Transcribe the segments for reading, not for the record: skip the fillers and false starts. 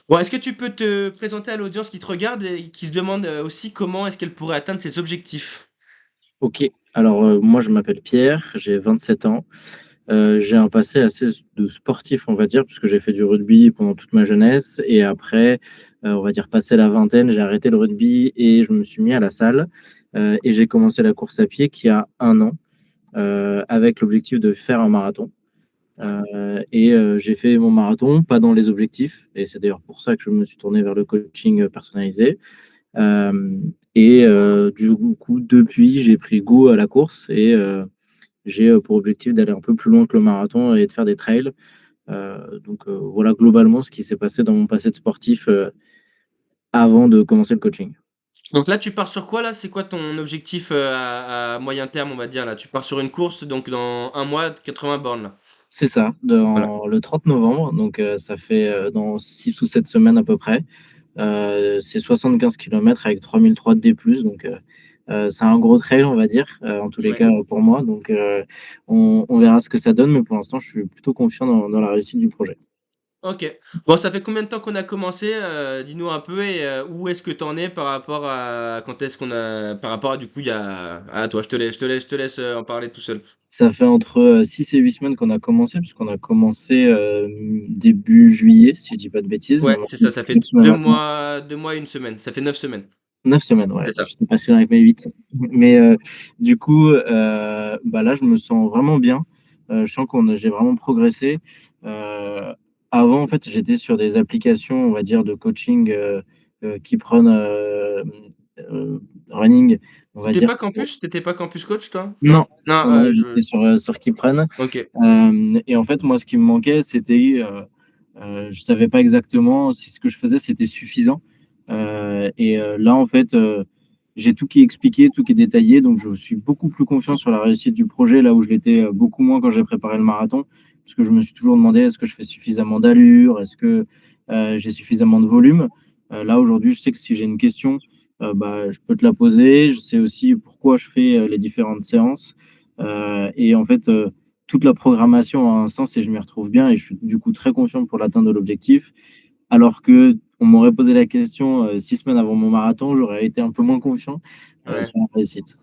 Bon, est-ce que tu peux te présenter à l'audience qui te regarde et qui se demande, aussi comment est-ce qu'elle pourrait atteindre ses objectifs? OK. Alors, moi, je m'appelle Pierre, j'ai 27 ans. J'ai un passé assez de sportif, on va dire, puisque j'ai fait du rugby pendant toute ma jeunesse et après, on va dire passé la vingtaine, j'ai arrêté le rugby et je me suis mis à la salle, et j'ai commencé la course à pied qu'il y a 1 an, avec l'objectif de faire un marathon. J'ai fait mon marathon, pas dans les objectifs et c'est d'ailleurs pour ça que je me suis tourné vers le coaching, personnalisé. Du coup, depuis, j'ai pris goût à la course et j'ai, pour objectif d'aller un peu plus loin que le marathon et de faire des trails. Voilà globalement ce qui s'est passé dans mon passé de sportif, avant de commencer le coaching. Donc là, tu pars sur quoi là? C'est quoi ton objectif, à moyen terme, on va dire là? Tu pars sur une course donc dans un mois, 80 bornes là? C'est ça, Voilà. dans le 30 novembre, donc ça fait, dans 6 ou 7 semaines à peu près. C'est 75 kilomètres avec 3003 de D+, c'est un gros trail, on va dire, en tous les Ouais. cas, pour moi, on verra ce que ça donne, mais pour l'instant, je suis plutôt confiant dans la réussite du projet. OK. Bon, ça fait combien de temps qu'on a commencé? Dis-nous un peu et où est-ce que tu en es par rapport à quand est-ce qu'on a par rapport à du coup il y a à toi, je te laisse, en parler tout seul. Ça fait entre, 6 et 8 semaines qu'on a commencé, puisqu'on a commencé, début juillet, si je dis pas de bêtises, mais Ouais, on c'est fait ça, ça fait une semaine maintenant. 2 mois et 1 semaine, ça fait 9 semaines. 9 semaines, C'est ouais, ça. je sais pas si avec mes 8. Mais, du coup, bah, là, je me sens vraiment bien. Je sens j'ai vraiment progressé. Heu, Avant, en fait, j'étais sur des applications, on va dire, de coaching, qui prennent, running, on va T'étais dire. pas campus? T'étais pas campus coach toi? Non? Non, Non, non, non, j'étais sur Kiprenne. OK. Et en fait, moi, ce qui me manquait, c'était, je savais pas exactement si ce que je faisais, c'était suffisant. Là, en fait, j'ai tout qui est expliqué, tout qui est détaillé, donc je suis beaucoup plus confiant sur la réussite du projet, là où je l'étais, beaucoup moins quand j'ai préparé le marathon. Parce que je me suis toujours demandé: «Est-ce que je fais suffisamment d'allure? Est-ce que, j'ai suffisamment de volume?» Là, aujourd'hui, je sais que si j'ai une question, bah, je peux te la poser. Je sais aussi pourquoi je fais, les différentes séances. En fait, toute la programmation a un sens et je m'y retrouve bien et je suis du coup très confiant pour l'atteinte de l'objectif. Alors qu'on m'aurait posé la question, 6 semaines avant mon marathon, j'aurais été un peu moins confiant, Ouais. sur la réussite.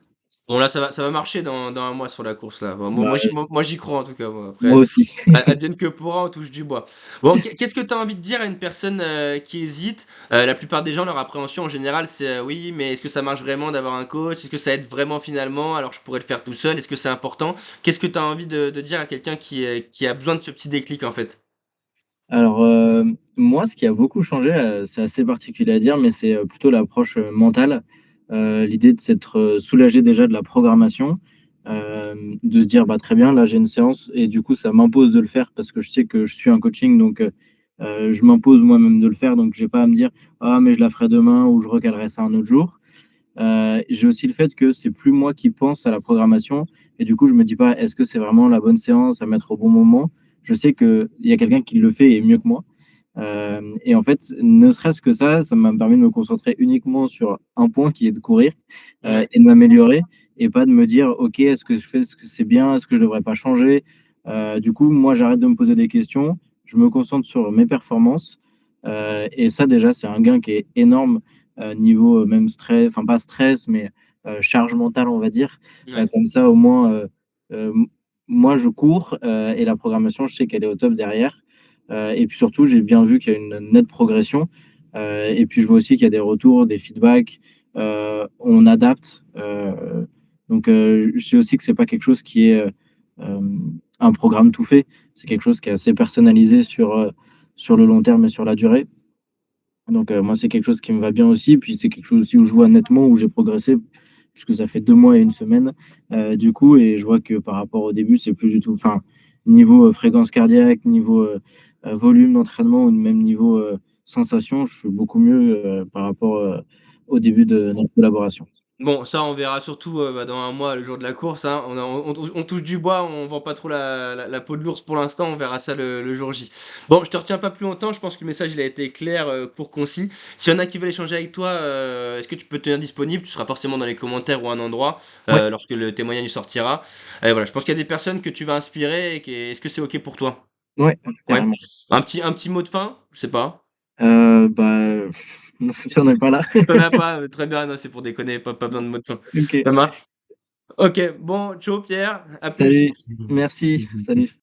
Bon là ça va marcher dans 1 mois sur la course là. Bon moi Bah, moi j'y moi moi j'y crois en tout cas moi. moi Après, aussi. advienne que pourra, on touche du bois. Bon, qu'est-ce que tu as envie de dire à une personne, qui hésite? La plupart des gens, leur appréhension en général, c'est: «Oui, mais est-ce que ça marche vraiment d'avoir un coach? Est-ce que ça aide vraiment finalement? Alors je pourrais le faire tout seul, est-ce que c'est important?» Qu'est-ce que tu as envie de dire à quelqu'un qui a besoin de ce petit déclic en fait? Alors, moi, ce qui a beaucoup changé, c'est assez particulier à dire, mais c'est, plutôt l'approche, mentale. L'idée de s'être, soulagé déjà de la programmation, de se dire: «Bah, très bien, là, j'ai une séance» et du coup, ça m'impose de le faire parce que je sais que je suis un coaching je m'impose moi-même de le faire donc j'ai pas à me dire: «Ah mais je la ferai demain» ou «Je recalerai ça un autre jour». J'ai aussi le fait que c'est plus moi qui pense à la programmation et du coup, je me dis pas: «Est-ce que c'est vraiment la bonne séance à mettre au bon moment?» Je sais qu'il y a quelqu'un qui le fait et mieux que moi. En fait, ne serait-ce que ça m'a permis de me concentrer uniquement sur un point qui est de courir, Ouais, et de m'améliorer et pas de me dire: «OK, est-ce que je fais ce que c'est bien? Est-ce que je devrais pas changer?» Du coup, moi, j'arrête de me poser des questions, je me concentre sur mes performances, et ça déjà, c'est un gain qui est énorme, niveau, même stress enfin pas stress, mais, charge mentale, on va dire. ouais. Comme ça, au moins, m moi, je cours, et la programmation, je sais qu'elle est au top derrière. Et puis surtout, j'ai bien vu qu'il y a une nette progression, et puis je vois aussi qu'il y a des retours, des feedbacks, on adapte, je sais aussi que c'est pas quelque chose qui est, un programme tout fait. C'est quelque chose qui est assez personnalisé sur le long terme et sur la durée. Moi, c'est quelque chose qui me va bien aussi, puis c'est quelque chose aussi où je vois nettement où j'ai progressé, puisque ça fait 2 mois et 1 semaine, du coup et je vois que par rapport au début, c'est plus du tout enfin, niveau, fréquence cardiaque, niveau, volume d'entraînement ou même niveau, sensation, je suis beaucoup mieux, par rapport, au début de notre collaboration. Bon, ça, on verra surtout, dans 1 mois, le jour de la course, hein. On touche du bois, on vend pas trop la peau de l'ours pour l'instant, on verra ça le jour J. Bon, je te retiens pas plus longtemps, je pense que le message, il a été clair, court, concis. S'il y en a qui veulent échanger avec toi, est-ce que tu peux te tenir disponible? Tu seras forcément dans les commentaires ou à un endroit, Ouais, lorsque le témoignage sortira. Et voilà, je pense qu'il y a des personnes que tu vas inspirer et est-ce que c'est OK pour toi? ouais, Ouais? carrément. Un petit mot de fin? Je sais pas. Bah, non, j'en ai pas là. Tu en as pas? Très bien, non, c'est pour déconner, pas besoin de mot de fin. OK. Ça marche. OK, bon, ciao Pierre, à plus. Salut, merci, salut.